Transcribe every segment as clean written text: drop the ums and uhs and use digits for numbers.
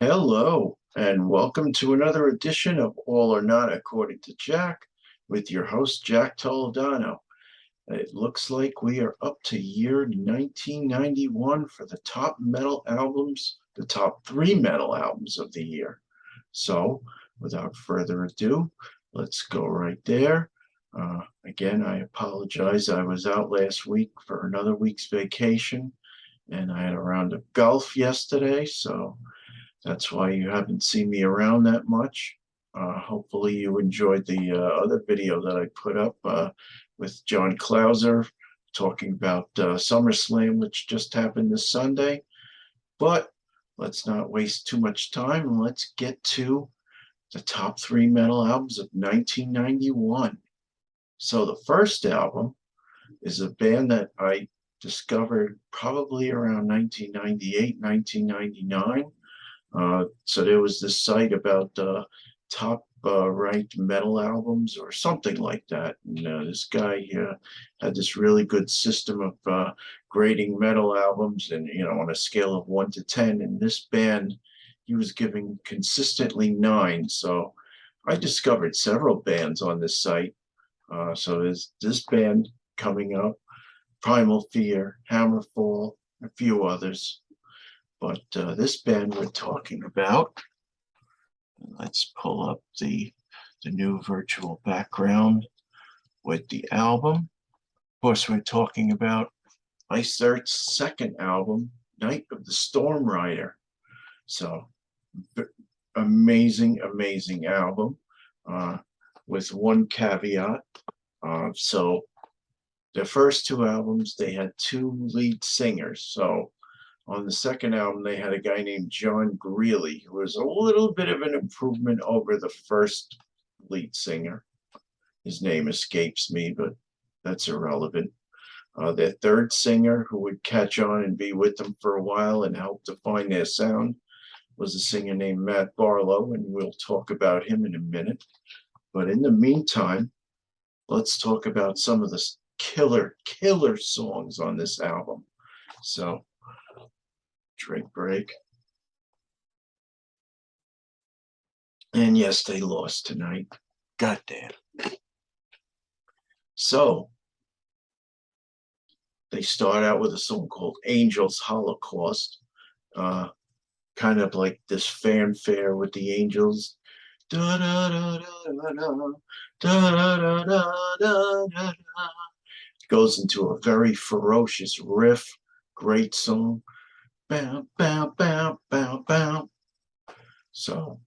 Hello, and welcome to another edition of All or Not According to Jack with your host, Jack Toledano. It looks like we are up to year 1991 for the top metal albums, the top three metal albums of the year. So, without further ado, let's go right there. Again, I apologize. I was out last week for another week's vacation, and I had a round of golf yesterday, so that's why you haven't seen me around that much. Hopefully you enjoyed the other video that I put up with John Clauser talking about SummerSlam, which just happened this Sunday. But let's not waste too much time and let's get to the top three metal albums of 1991. So the first album is a band that I discovered probably around 1998, 1999. So there was this site about top ranked metal albums or something like that. And this guy had this really good system of grading metal albums and, on a scale of 1 to 10. And this band, he was giving consistently 9. So I discovered several bands on this site. So there's this band coming up, Primal Fear, Hammerfall, a few others. But this band we're talking about, let's pull up the new virtual background with the album. Of course, we're talking about Iced Earth's second album, Night of the Stormrider. So amazing, amazing album with one caveat. So the first two albums, they had two lead singers. So on the second album, they had a guy named John Greeley, who was a little bit of an improvement over the first lead singer. His name escapes me, but that's irrelevant. Their third singer, who would catch on and be with them for a while and help define their sound, was a singer named Matt Barlow, and we'll talk about him in a minute. But in the meantime, let's talk about some of the killer songs on this album. So, drink break. And yes, they lost tonight. Goddamn. So they start out with a song called Angels Holocaust. Kind of like this fanfare with the angels. Da, da, da, da, da, da, da, da, da, da. It goes into a very ferocious riff. Great song. Bow, bow, bow, bow, bow. So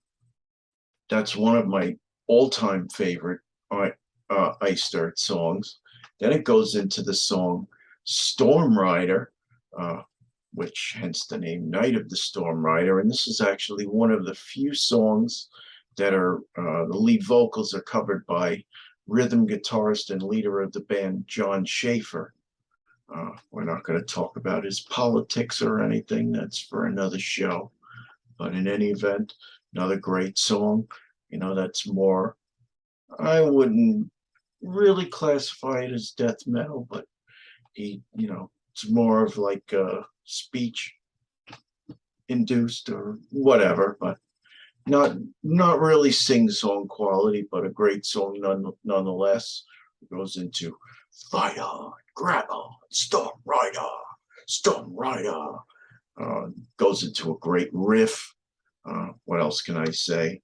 that's one of my all-time favorite Iced Earth songs. Then it goes into the song Stormrider, which hence the name Night of the Stormrider. And this is actually one of the few songs that are the lead vocals are covered by rhythm guitarist and leader of the band, John Schaefer. We're not going to talk about his politics or anything. That's for another show. But in any event, another great song. That's more, I wouldn't really classify it as death metal, but it's more of like speech induced or whatever, but not really sing-song quality, but a great song nonetheless. It goes into Fight On, Grab On, Stormrider. Goes into a great riff. What else can I say?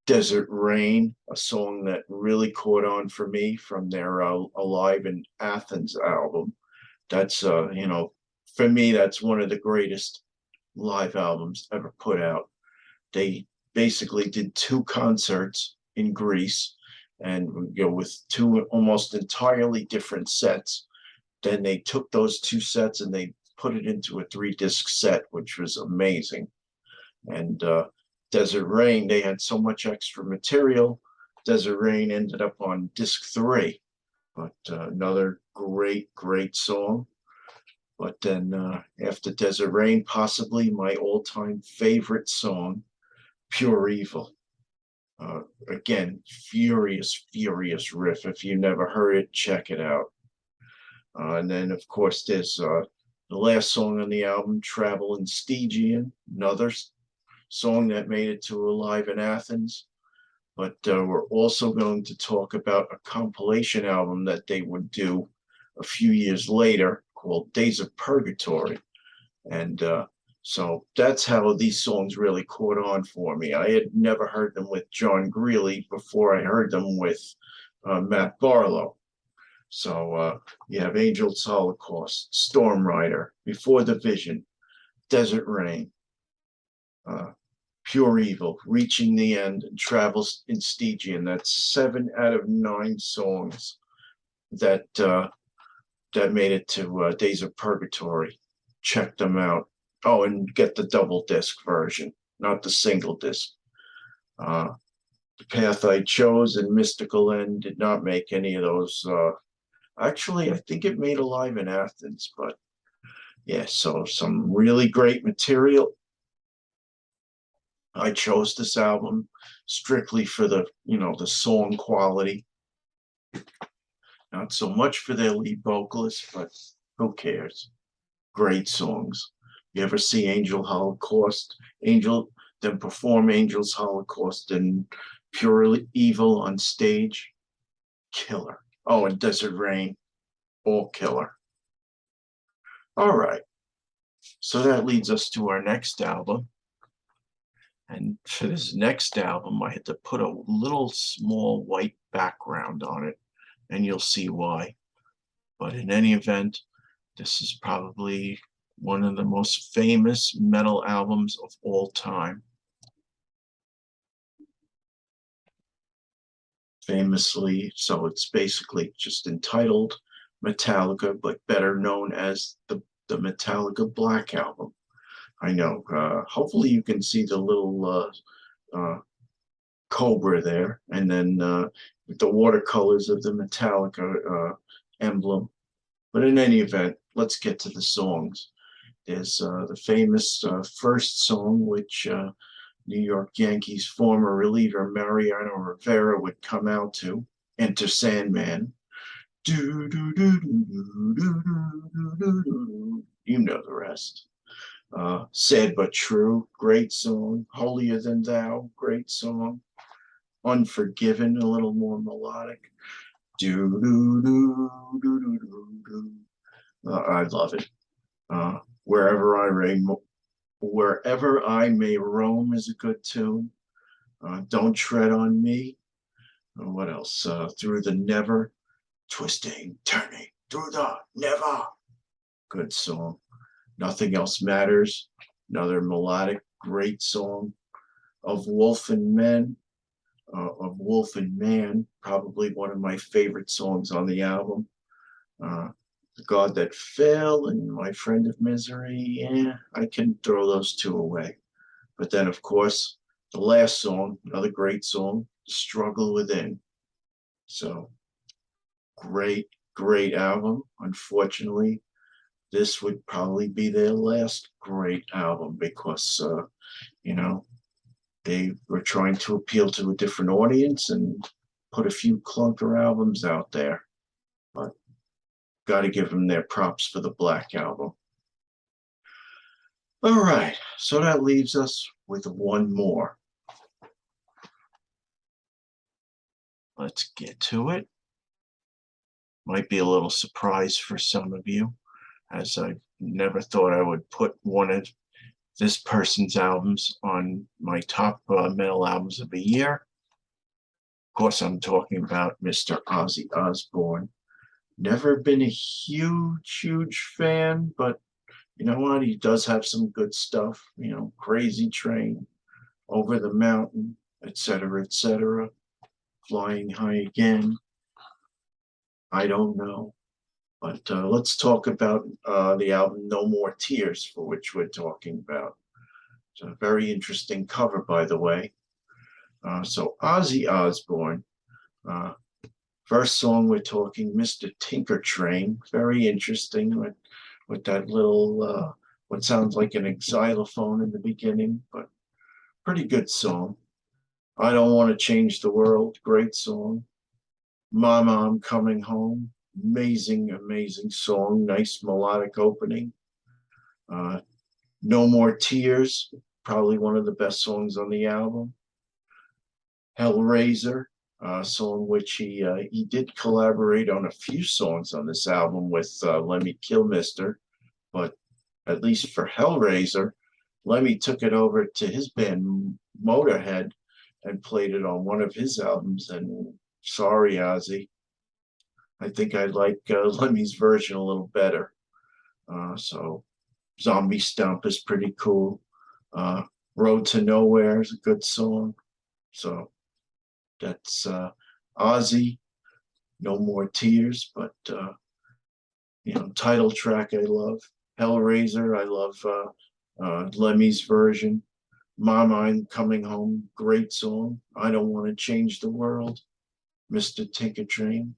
Desert Rain, a song that really caught on for me from their Alive in Athens album. That's, for me, that's one of the greatest live albums ever put out. They basically did two concerts in Greece and with two almost entirely different sets. Then they took those two sets and they put it into a 3-disc set, which was amazing. And Desert Rain, they had so much extra material. Desert Rain ended up on disc 3, but another great song. But then after Desert Rain, possibly my all-time favorite song, Pure Evil. Again, furious riff. If you never heard it, check it out. And then, of course, there's The last song on the album, Travel in Stygian, another song that made it to Alive in Athens. But we're also going to talk about a compilation album that they would do a few years later called Days of Purgatory. And so that's how these songs really caught on for me. I had never heard them with John Greeley before I heard them with Matt Barlow. So you have Angel's Holocaust, Stormrider, Before the Vision, Desert Rain, Pure Evil, Reaching the End, and Travels in Stygian. That's 7 out of 9 songs that that made it to Days of Purgatory. Check them out. Oh, and get the double disc version, not the single disc. The Path I Chose and Mystical End did not make any of those. Actually, I think it made Alive in Athens, but yeah, so some really great material. I chose this album strictly for the, the song quality. Not so much for their lead vocalist, but who cares? Great songs. You ever see Angel Holocaust? Then perform Angel's Holocaust and Pure Evil on stage? Killer. Oh, and Desert Rain, all killer. All right. So that leads us to our next album. And for this next album, I had to put a little small white background on it, and you'll see why. But in any event, this is probably one of the most famous metal albums of all time. Famously, so it's basically just entitled Metallica, but better known as the Metallica Black Album. I know, hopefully you can see the little cobra there, and then the watercolors of the Metallica emblem. But in any event, let's get to the songs. There's the famous first song, which New York Yankees former reliever Mariano Rivera would come out to, Enter Sandman. Do, do, do, do, do, do, do, do, do. You know the rest. Sad But True, great song. Holier Than Thou, great song. Unforgiven, a little more melodic. Do, do, do, do, do, do, do. I love it. Wherever I May Roam is a good tune. Don't Tread on Me. What else? Through the Never, Twisting, Turning, Through the Never. Good song. Nothing Else Matters. Another melodic, great song. Of Wolf and Man, probably one of my favorite songs on the album. The God That Fell and My Friend of Misery, I can throw those two away. But then, of course, the last song, another great song, Struggle Within. So, great, great album. Unfortunately, this would probably be their last great album because, they were trying to appeal to a different audience and put a few clunker albums out there. But got to give them their props for the Black Album. All right, so that leaves us with one more. Let's get to it. Might be a little surprise for some of you, as I never thought I would put one of this person's albums on my top metal albums of the year. Of course, I'm talking about Mr. Ozzy Osbourne. Never been a huge fan, but you know what? He does have some good stuff. Crazy Train, Over the Mountain, etc., etc. Flying High Again. I don't know. But let's talk about the album No More Tears, for which we're talking about. It's a very interesting cover, by the way. So Ozzy Osbourne, first song we're talking, Mr. Tinker Train. Very interesting with that little, what sounds like an xylophone in the beginning, but pretty good song. I Don't Want to Change the World, great song. Mama, I'm Coming Home. Amazing, amazing song. Nice melodic opening. Uh, No More Tears, probably one of the best songs on the album. Hellraiser, song which he did collaborate on a few songs on this album with Lemmy Kilmister, but at least for Hellraiser, Lemmy took it over to his band Motorhead and played it on one of his albums. And sorry, Ozzy, I think I like Lemmy's version a little better. So Zombie Stomp is pretty cool. Uh, Road to Nowhere is a good song. So that's Ozzy, No More Tears, but title track I love. Hellraiser, I love Lemmy's version. Mama, I'm Coming Home, great song. I Don't Want to Change the World. Mr. Tinker Train.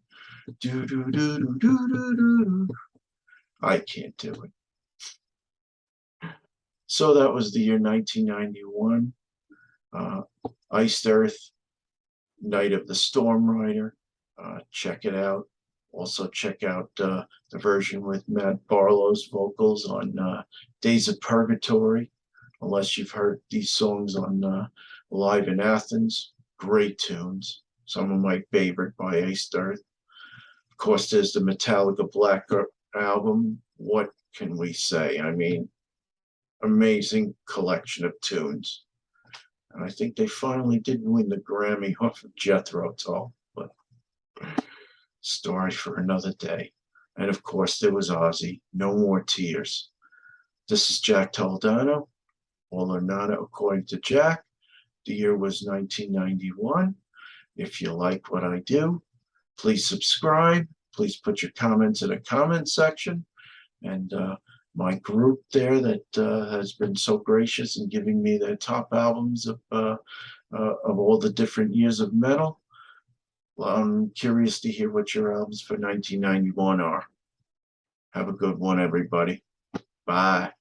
Do do do do do do do. I can't do it. So that was the year 1991. Uh, Iced Earth, Night of the Stormrider. Check it out. Also check out the version with Matt Barlow's vocals on Days of Purgatory. Unless you've heard these songs on Live in Athens, great tunes. Some of my favorite by Iced Earth. Of course, there's the Metallica Black album. What can we say? I mean, amazing collection of tunes. And I think they finally did win the Grammy off of Jethro Tull, but story for another day. And of course, there was Ozzy, No More Tears. This is Jack Toledano, All or Nada according to Jack. The year was 1991. If you like what I do, please subscribe. Please put your comments in the comment section. And my group there that has been so gracious in giving me their top albums of all the different years of metal. I'm curious to hear what your albums for 1991 are. Have a good one, everybody. Bye.